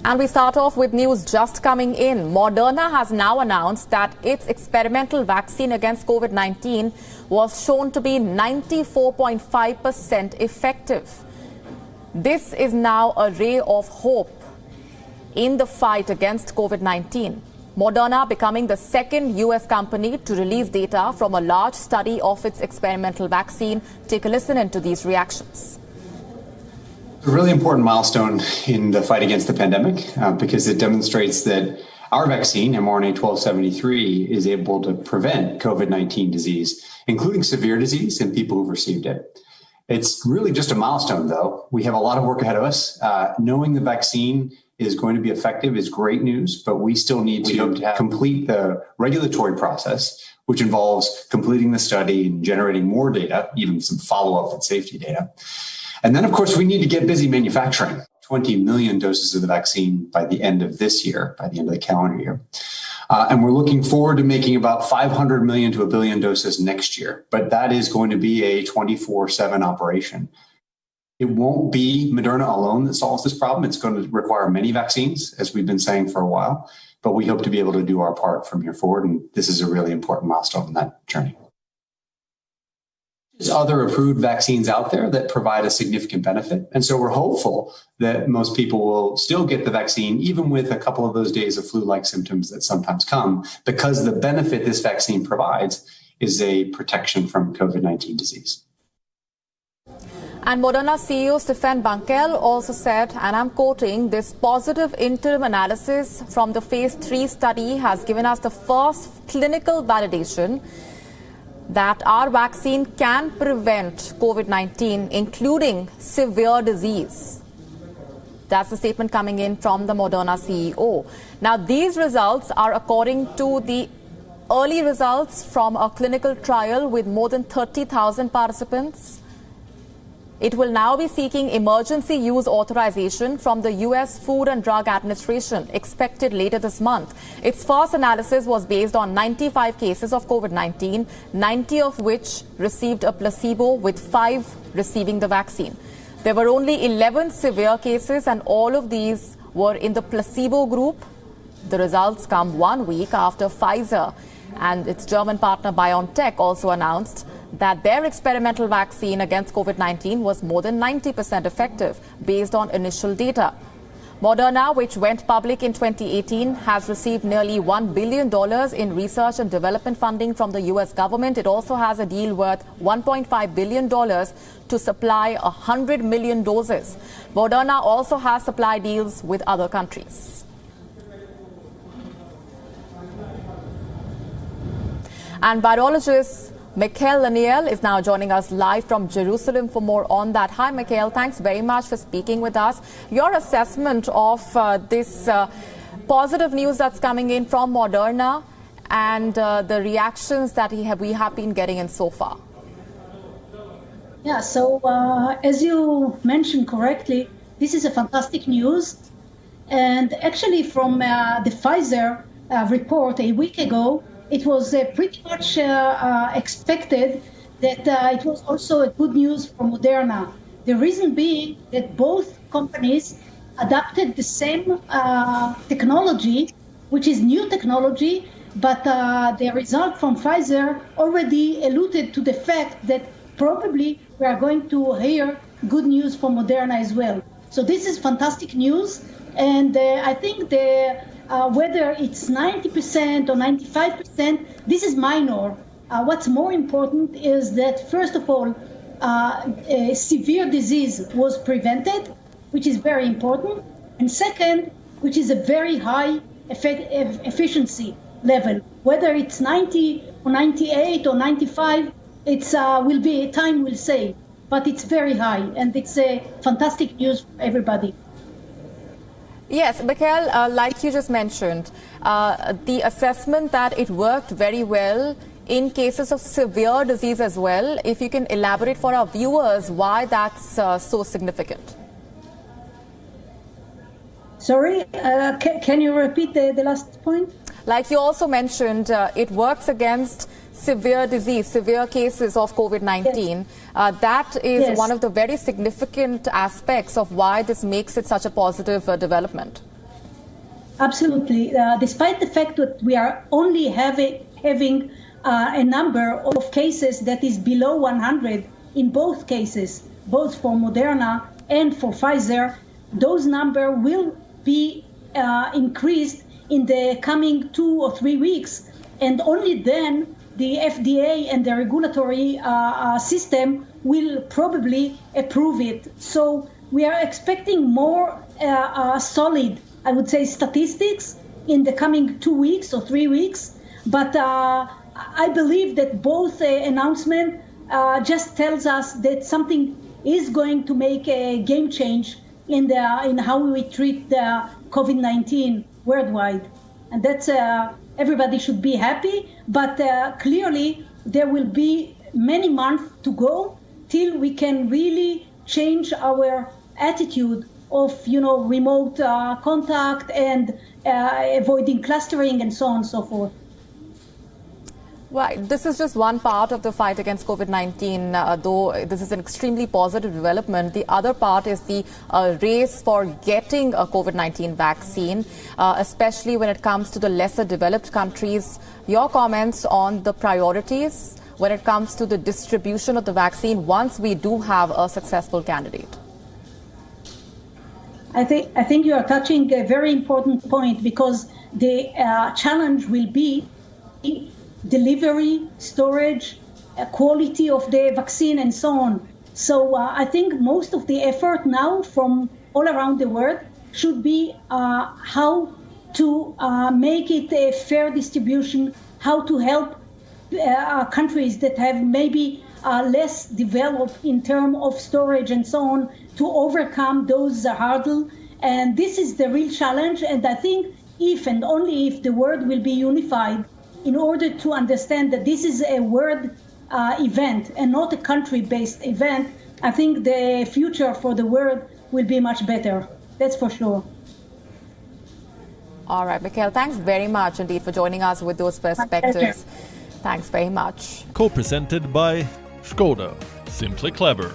And we start off with news just coming in. Moderna has now announced that its experimental vaccine against COVID-19 was shown to be 94.5% effective. This is now a ray of hope in the fight against COVID-19. Moderna becoming the second U.S. company to release data from a large study of its experimental vaccine. Take a listen into these reactions. A really important milestone in the fight against the pandemic because it demonstrates that our vaccine, mRNA-1273, is able to prevent COVID-19 disease, including severe disease in people who've received it. It's really just a milestone, though. We have a lot of work ahead of us. Knowing the vaccine is going to be effective is great news, but we still need to complete the regulatory process, which involves completing the study and generating more data, even some follow-up and safety data. And then, of course, we need to get busy manufacturing 20 million doses of the vaccine by the end of this year, by the end of the calendar year. And we're looking forward to making about 500 million to 1 billion doses next year. But that is going to be a 24/7 operation. It won't be Moderna alone that solves this problem. It's going to require many vaccines, as we've been saying for a while. But we hope to be able to do our part from here forward. And this is a really important milestone in that journey. There's other approved vaccines out there that provide a significant benefit. And so we're hopeful that most people will still get the vaccine, even with a couple of those days of flu-like symptoms that sometimes come, because the benefit this vaccine provides is a protection from COVID-19 disease. And Moderna CEO Stéphane Bancel also said, and I'm quoting, this positive interim analysis from the phase 3 study has given us the first clinical validation that our vaccine can prevent COVID-19, including severe disease. That's the statement coming in from the Moderna CEO. Now, these results are according to the early results from a clinical trial with more than 30,000 participants. It will now be seeking emergency use authorization from the U.S. Food and Drug Administration, expected later this month. Its first analysis was based on 95 cases of COVID-19, 90 of which received a placebo, with 5 receiving the vaccine. There were only 11 severe cases, and all of these were in the placebo group. The results come 1 week after Pfizer and its German partner BioNTech also announced that their experimental vaccine against COVID-19 was more than 90% effective based on initial data. Moderna, which went public in 2018, has received nearly $1 billion in research and development funding from the U.S. government. It also has a deal worth $1.5 billion to supply 100 million doses. Moderna also has supply deals with other countries. And virologist Mikhail Laniel is now joining us live from Jerusalem for more on that. Hi, Mikhail. Thanks very much for speaking with us. Your assessment of this positive news that's coming in from Moderna and the reactions that we have been getting in so far. Yeah, so as you mentioned correctly, this is a fantastic news. And actually from the Pfizer report a week ago, it was pretty much expected that it was also a good news for Moderna. The reason being that both companies adopted the same technology, which is new technology, but the result from Pfizer already alluded to the fact that probably we are going to hear good news from Moderna as well. So this is fantastic news, and I think whether it's 90% or 95%, this is minor. What's more important is that, first of all, severe disease was prevented, which is very important. And second, which is a very high efficiency level. Whether it's 90 or 98 or 95, it's will be time will say. But it's very high, and it's a fantastic news for everybody. Yes, Mikhail, like you just mentioned, the assessment that it worked very well in cases of severe disease as well. If you can elaborate for our viewers why that's so significant. Sorry, can you repeat the last point? Like you also mentioned, it works against severe disease, severe cases of COVID-19. Yes. That is one of the very significant aspects of why this makes it such a positive development. Absolutely. Despite the fact that we are only having a number of cases that is below 100 in both cases, both for Moderna and for Pfizer, those numbers will be increased in the coming 2 or 3 weeks. And only then the FDA and the regulatory system will probably approve it. So we are expecting more solid, I would say, statistics in the coming 2 weeks or 3 weeks. But I believe that both announcement just tells us that something is going to make a game change in how we treat the COVID-19 worldwide. And that's everybody should be happy, but clearly there will be many months to go till we can really change our attitude of remote contact and avoiding clustering and so on and so forth. Right. This is just one part of the fight against COVID-19, though this is an extremely positive development. The other part is the race for getting a COVID-19 vaccine, especially when it comes to the lesser developed countries. Your comments on the priorities when it comes to the distribution of the vaccine once we do have a successful candidate? I think you are touching a very important point, because the challenge will be delivery, storage, quality of the vaccine, and so on. So I think most of the effort now from all around the world should be how to make it a fair distribution, how to help countries that have maybe less developed in terms of storage and so on to overcome those hurdles. And this is the real challenge. And I think if and only if the world will be unified in order to understand that this is a world event and not a country-based event, I think the future for the world will be much better. That's for sure. All right, Mikhail, thanks very much indeed for joining us with those perspectives. Thanks very much. Co-presented by Skoda. Simply clever.